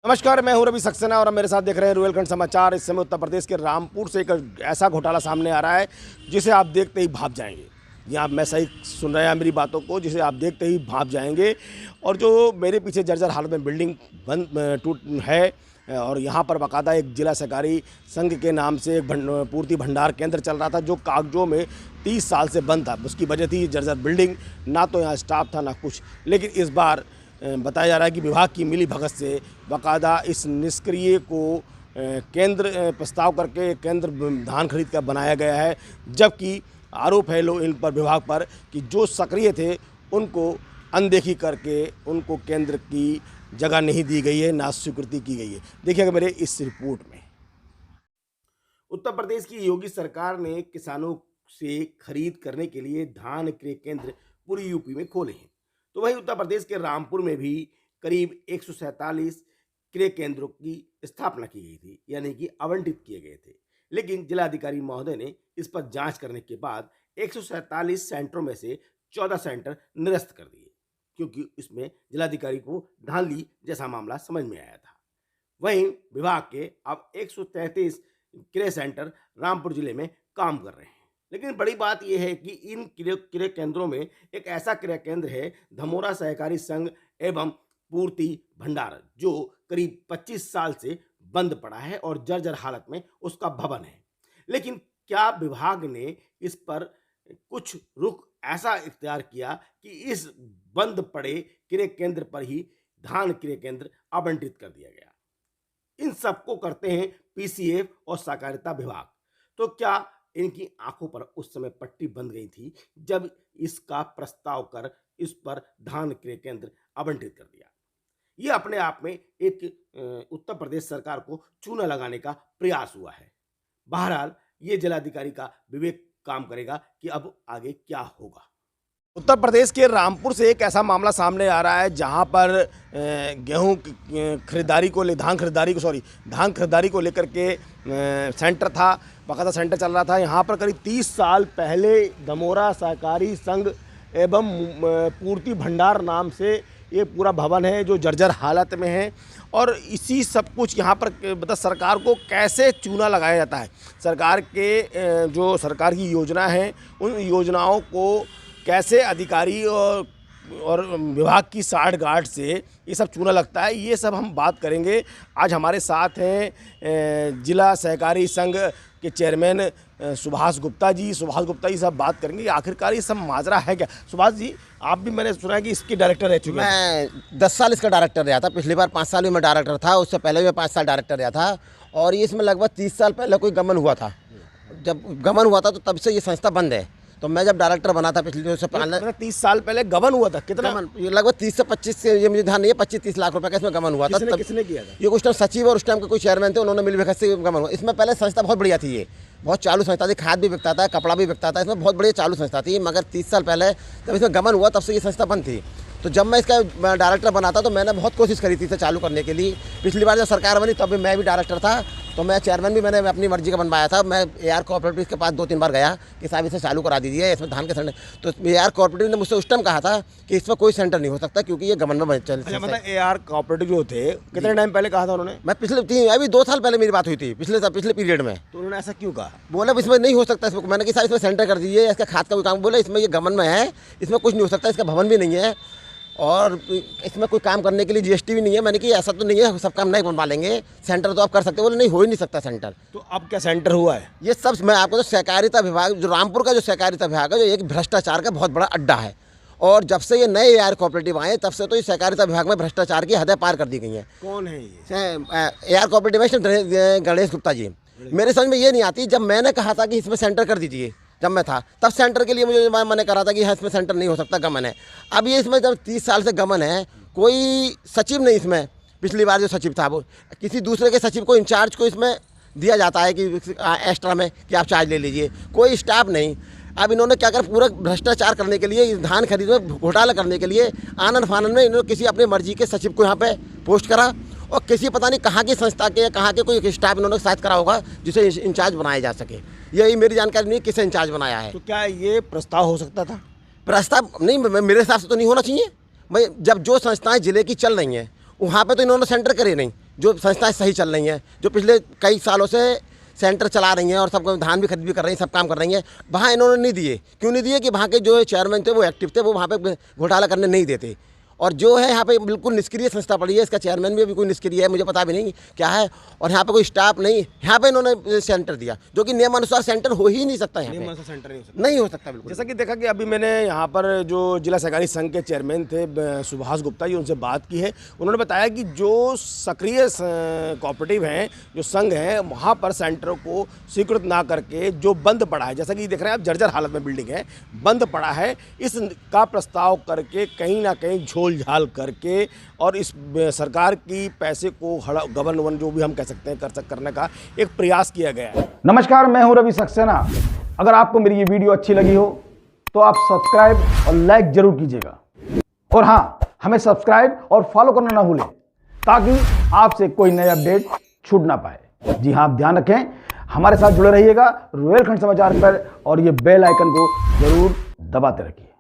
नमस्कार, मैं हूं रवि सक्सेना और अब मेरे साथ देख रहे हैं रुहेलखंड समाचार। इस समय उत्तर प्रदेश के रामपुर से एक ऐसा घोटाला सामने आ रहा है जिसे आप देखते ही भाप जाएंगे। ये आप मैं सही सुन रहे हैं मेरी बातों को, जिसे आप देखते ही भाप जाएंगे। और जो मेरे पीछे जर्जर हालत में बिल्डिंग बंद टूट है और यहाँ पर बाकायदा एक जिला सहकारी संघ के नाम से एक पूर्ति भंडार केंद्र चल रहा था जो कागजों में 30 साल से बंद था। उसकी वजह थी जर्जर बिल्डिंग, ना तो यहाँ स्टाफ था ना कुछ। लेकिन इस बार बताया जा रहा है कि विभाग की मिली भगत से बाकायदा इस निष्क्रिय को केंद्र प्रस्ताव करके केंद्र धान खरीद कर बनाया गया है। जबकि आरोप है इन पर विभाग पर कि जो सक्रिय थे उनको अनदेखी करके उनको केंद्र की जगह नहीं दी गई है, ना स्वीकृति की गई है। देखिएगा मेरे इस रिपोर्ट में। उत्तर प्रदेश की योगी सरकार ने किसानों से खरीद करने के लिए धान क्रय केंद्र पूरी यूपी में खोले हैं। तो वहीं उत्तर प्रदेश के रामपुर में भी करीब 147 क्रय केंद्रों की स्थापना की गई थी, यानी कि आवंटित किए गए थे। लेकिन जिलाधिकारी महोदय ने इस पर जांच करने के बाद 147 सेंटरों में से 14 सेंटर निरस्त कर दिए, क्योंकि इसमें जिलाधिकारी को धांधली जैसा मामला समझ में आया था। वहीं विभाग के अब 133 क्रय सेंटर रामपुर जिले में काम कर रहे हैं। लेकिन बड़ी बात यह है कि इन क्रय केंद्रों में एक ऐसा क्रय केंद्र है धमोरा सहकारी संघ एवं पूर्ति भंडार, जो करीब 25 साल से बंद पड़ा है और जर्जर हालत में उसका भवन है। लेकिन क्या विभाग ने इस पर कुछ रुख ऐसा इख्तियार किया कि इस बंद पड़े क्रय केंद्र पर ही धान क्रय केंद्र आवंटित कर दिया गया। इन सबको करते हैं पीसीएफ और सहकारिता विभाग। तो क्या इनकी आंखों पर उस समय पट्टी बंध गई थी जब इसका प्रस्ताव कर इस पर धान क्रय केंद्र आवंटित कर दिया? ये अपने आप में एक उत्तर प्रदेश सरकार को चूना लगाने का प्रयास हुआ है। बहरहाल ये जिलाधिकारी का विवेक काम करेगा कि अब आगे क्या होगा। उत्तर प्रदेश के रामपुर से एक ऐसा मामला सामने आ रहा है जहां पर गेहूं खरीदारी को धान खरीदारी को लेकर के सेंटर था, बाकायदा सेंटर चल रहा था। यहां पर करीब 30 साल पहले धमोरा सहकारी संघ एवं पूर्ति भंडार नाम से ये पूरा भवन है जो जर्जर हालत में है। और इसी सब कुछ यहाँ पर मतलब सरकार को कैसे चूना लगाया जाता है, सरकार के जो सरकार की योजना है उन योजनाओं को कैसे अधिकारी और विभाग की साठगांठ से ये सब चूना लगता है, ये सब हम बात करेंगे। आज हमारे साथ हैं जिला सहकारी संघ के चेयरमैन सुभाष गुप्ता जी सब बात करेंगे आखिरकार ये सब माजरा है क्या। सुभाष जी, आप भी मैंने सुना है कि इसके डायरेक्टर रह चुके हैं। मैं 10 साल इसका डायरेक्टर रहा था। पिछली बार 5 साल भी मैं डायरेक्टर था, उससे पहले भी मैं 5 साल डायरेक्टर रहा था। और ये इसमें लगभग 30 साल पहले कोई गमन हुआ था। जब गमन हुआ था तो तब से ये संस्था बंद है। तो मैं जब डायरेक्टर बना था पिछले से पहले 30 साल पहले गबन हुआ था। कितना गमन? ये लगभग 30 से 25 से, ये मुझे ध्यान नहीं है, 25-30 लाख रुपए का इसमें गमन हुआ था। तब किसने किया था? ये उस टाइम सचिव और उस टाइम के कोई चेयरमैन थे, उन्होंने मिल भगत से गमन हुआ। इसमें पहले संस्था बहुत बढ़िया थी, ये बहुत चालू संस्था थी, खाद भी बिकता था, कपड़ा भी बिकता था, इसमें बहुत बढ़िया चालू संस्था थी। मगर 30 साल पहले जब इसमें गमन हुआ तब से ये संस्था बंद थी। तो जब मैं इसका डायरेक्टर बना था तो मैंने बहुत कोशिश करी थी इसे चालू करने के लिए। पिछली बार जब सरकार बनी तब भी मैं भी डायरेक्टर था, तो मैं चेयरमैन भी मैंने अपनी मर्जी का बनवाया था। मैं एआर कोऑपरेटिव के पास 2-3 बार गया कि साहब इसे चालू करा दीजिए, इसमें धान के सेंटर। तो एआर कोऑपरेटिव ने मुझसे उस टाइम कहा था कि इसमें कोई सेंटर नहीं हो सकता क्योंकि ये गमन में चल। मतलब एआर कोऑपरेटिव जो थे कितने टाइम पहले कहा था उन्होंने? मैं अभी 2 साल पहले मेरी बात हुई थी, पिछले पीरियड में। तो उन्होंने ऐसा क्यों कहा? बोला इसमें नहीं हो सकता। इसमें मैंने कहा साहब इसमें सेंटर कर दीजिए, इसका खाद का कोई काम। बोले इसमें ये गमन में है, इसमें कुछ नहीं हो सकता, इसका भवन भी नहीं है और इसमें कोई काम करने के लिए जीएसटी भी नहीं है। मैंने कि ऐसा तो नहीं है, सब काम नहीं बनवा लेंगे, सेंटर तो आप कर सकते हो। बोले नहीं, हो ही नहीं सकता सेंटर। तो अब क्या सेंटर हुआ है? ये सब मैं आपको तो सहकारिता विभाग, जो रामपुर का जो सहकारिता विभाग है, जो एक भ्रष्टाचार का बहुत बड़ा अड्डा है। और जब से ये नए एआर कोऑपरेटिव आए तब से तो ये सहकारिता विभाग में भ्रष्टाचार की हदें पार कर दी गई हैं। कौन है ये एआर कोऑपरेटिव में? गणेश गुप्ता जी। मेरे समझ में ये नहीं आती, जब मैंने कहा था कि इसमें सेंटर कर दीजिए, जब मैं था तब सेंटर के लिए मुझे मैंने कहा था कि हाँ इसमें सेंटर नहीं हो सकता, गमन है। अब ये इसमें जब 30 साल से गमन है, कोई सचिव नहीं इसमें। पिछली बार जो सचिव था वो किसी दूसरे के सचिव को, इंचार्ज को इसमें दिया जाता है कि एक्स्ट्रा में कि आप चार्ज ले लीजिए, कोई स्टाफ नहीं। अब इन्होंने क्या कर, पूरा भ्रष्टाचार करने के लिए, धान खरीद में घोटाला करने के लिए आनन फानन में इन्होंने किसी अपनी मर्जी के सचिव को यहाँ पे पोस्ट करा और किसी पता नहीं कहाँ की संस्था के, कहाँ के कोई स्टाफ इन्होंने शायद करा होगा जिसे इंचार्ज बनाया जा सके। यही मेरी जानकारी नहीं किसे इंचार्ज बनाया है। तो क्या ये प्रस्ताव हो सकता था? प्रस्ताव नहीं, मेरे हिसाब से तो नहीं होना चाहिए। भाई जब जो संस्थाएं जिले की चल रही हैं वहाँ पे तो इन्होंने सेंटर करे नहीं। जो संस्थाएं सही चल रही हैं, जो पिछले कई सालों से सेंटर चला रही हैं और सब धान भी खरीद भी कर रही हैं, सब काम कर रही हैं, वहाँ इन्होंने नहीं दिए। क्यों नहीं दिए कि वहाँ के जो चेयरमैन थे वो एक्टिव थे, वो वहाँ पे घोटाला करने नहीं देते। और जो है यहाँ पे बिल्कुल निष्क्रिय संस्था पड़ी है, इसका चेयरमैन भी अभी कोई निष्क्रिय है, मुझे पता भी नहीं क्या है। और यहाँ पे कोई स्टाफ नहीं, यहाँ पे इन्होंने सेंटर दिया जो कि नियमानुसार सेंटर हो ही नहीं सकता। यहाँ पे सेंटर नहीं हो सकता बिल्कुल। जैसा कि देखा कि अभी मैंने यहाँ पर जो जिला सहकारी संघ के चेयरमैन थे सुभाष गुप्ता जी, उनसे बात की है। उन्होंने बताया कि जो सक्रिय कोऑपरेटिव हैं, जो संघ हैं, वहाँ पर सेंटर को स्वीकृत ना करके जो बंद पड़ा है, जैसा कि देख रहे हैं आप, जर्जर हालत में बिल्डिंग है, बंद पड़ा है, इसका प्रस्ताव करके कहीं ना कहीं झोल झाल करके और इस सरकार की पैसे को गबन वन जो भी हम कह सकते हैं करने का एक प्रयास किया गया है। नमस्कार, मैं हूं रवि सक्सेना। अगर आपको मेरी ये वीडियो अच्छी लगी हो तो आप सब्सक्राइब और लाइक जरूर कीजिएगा। और हाँ, हमें सब्सक्राइब और फॉलो करना ना भूलें ताकि आपसे कोई नए अपडेट छूट ना पाए। जी हाँ, आप ध्यान रखें, हमारे साथ जुड़े रहिएगा रुएलखंड समाचार पर और ये बेल आइकन को जरूर दबाते रखिए।